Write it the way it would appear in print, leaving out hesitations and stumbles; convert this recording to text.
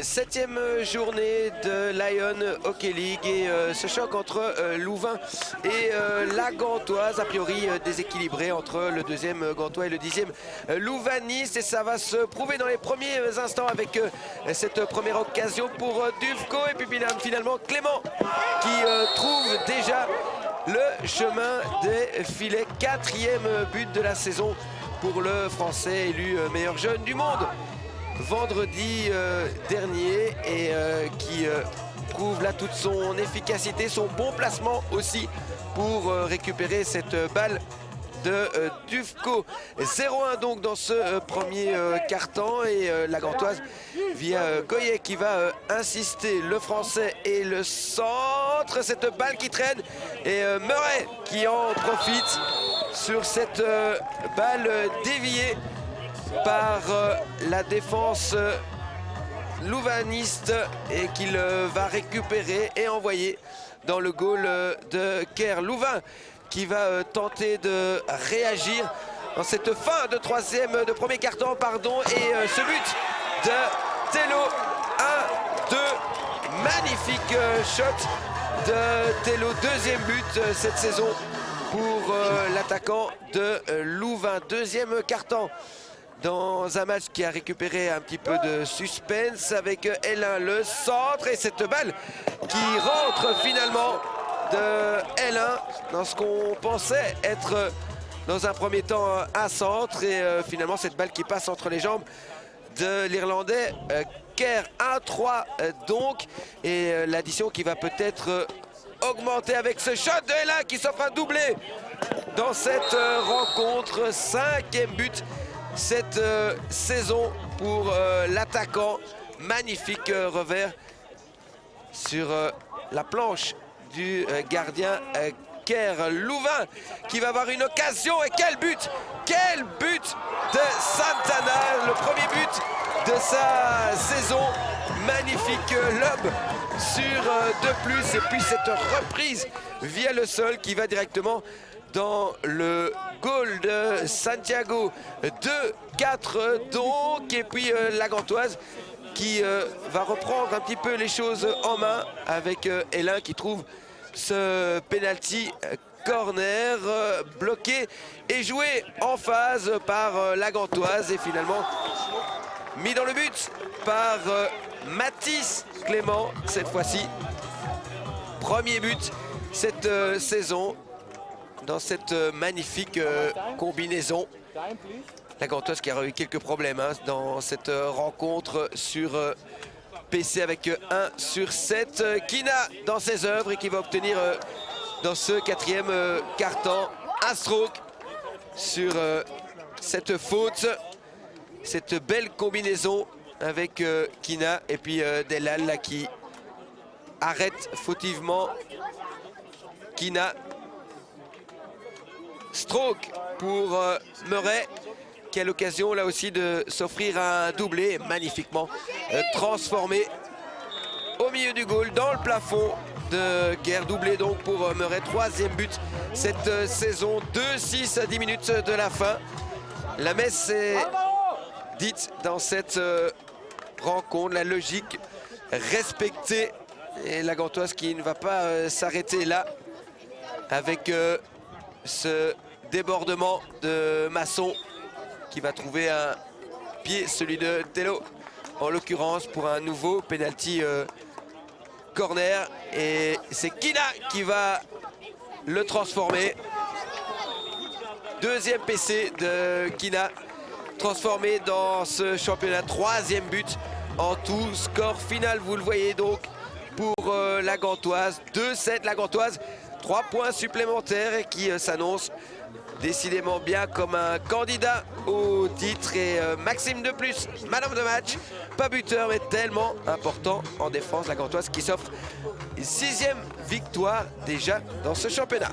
Septième journée de Lyon Hockey League et ce choc entre Louvain et la Gantoise, a priori déséquilibré entre le deuxième Gantois et le 10e Louvaniste, et ça va se prouver dans les premiers instants avec cette première occasion pour Dufko, et puis finalement Clément qui trouve déjà le chemin des filets. Quatrième but de la saison pour le Français élu meilleur jeune du monde vendredi dernier, et qui prouve là toute son efficacité, son bon placement aussi pour récupérer cette balle de Dufko. 0-1 donc dans ce premier quart-temps, et la Gantoise via Goyet qui va insister, le Français et le centre, cette balle qui traîne, et Murray qui en profite sur cette balle déviée par la défense louvaniste, et qu'il va récupérer et envoyer dans le goal de Kerr. Louvain qui va tenter de réagir dans cette fin de premier quart-temps, et ce but de Tello, 1-2, magnifique shot de Tello, deuxième but cette saison pour l'attaquant de Louvain. Deuxième quart-temps dans un match qui a récupéré un petit peu de suspense avec L1, le centre, et cette balle qui rentre finalement de L1 dans ce qu'on pensait être dans un premier temps un centre, et finalement cette balle qui passe entre les jambes de l'Irlandais Kerr. 1-3 donc, et l'addition qui va peut-être augmenter avec ce shot de L1 qui s'offre un doublé dans cette rencontre. Cinquième but cette saison pour l'attaquant. Magnifique revers sur la planche du gardien Kerr. Louvain qui va avoir une occasion, et quel but de Santana, le premier but de sa saison. Magnifique lob sur de plus, et puis cette reprise via le sol qui va directement dans le goal de Santiago. 2-4 donc, et puis la Gantoise qui va reprendre un petit peu les choses en main avec L1 qui trouve ce penalty corner bloqué et joué en phase par la Gantoise, et finalement mis dans le but par Mathis Clément cette fois-ci. Premier but cette saison dans cette magnifique combinaison. La Gantoise qui a eu quelques problèmes dans cette rencontre sur PC avec 1 sur 7. Kina dans ses œuvres, et qui va obtenir dans ce quatrième quart-temps un stroke sur cette faute. Cette belle combinaison avec Kina, et puis Delal là, qui arrête fautivement Kina. Stroke pour Murray qui a l'occasion là aussi de s'offrir un doublé magnifiquement transformé au milieu du goal dans le plafond de Kerr. Doublé donc pour Murray, troisième but cette saison. 2-6 à 10 minutes de la fin. La messe est dite dans cette rencontre, la logique respectée, et la Gantoise qui ne va pas s'arrêter là avec ce débordement de Masson qui va trouver un pied, celui de Tello en l'occurrence, pour un nouveau penalty corner, et c'est Kina qui va le transformer. Deuxième PC de Kina transformé dans ce championnat, troisième but en tout. Score final, vous le voyez donc pour la Gantoise, 2-7 la Gantoise. 3 points supplémentaires, et qui s'annonce décidément bien comme un candidat au titre. Et Maxime de plus, man of the match, pas buteur mais tellement important en défense. La Gantoise qui s'offre une 6e victoire déjà dans ce championnat.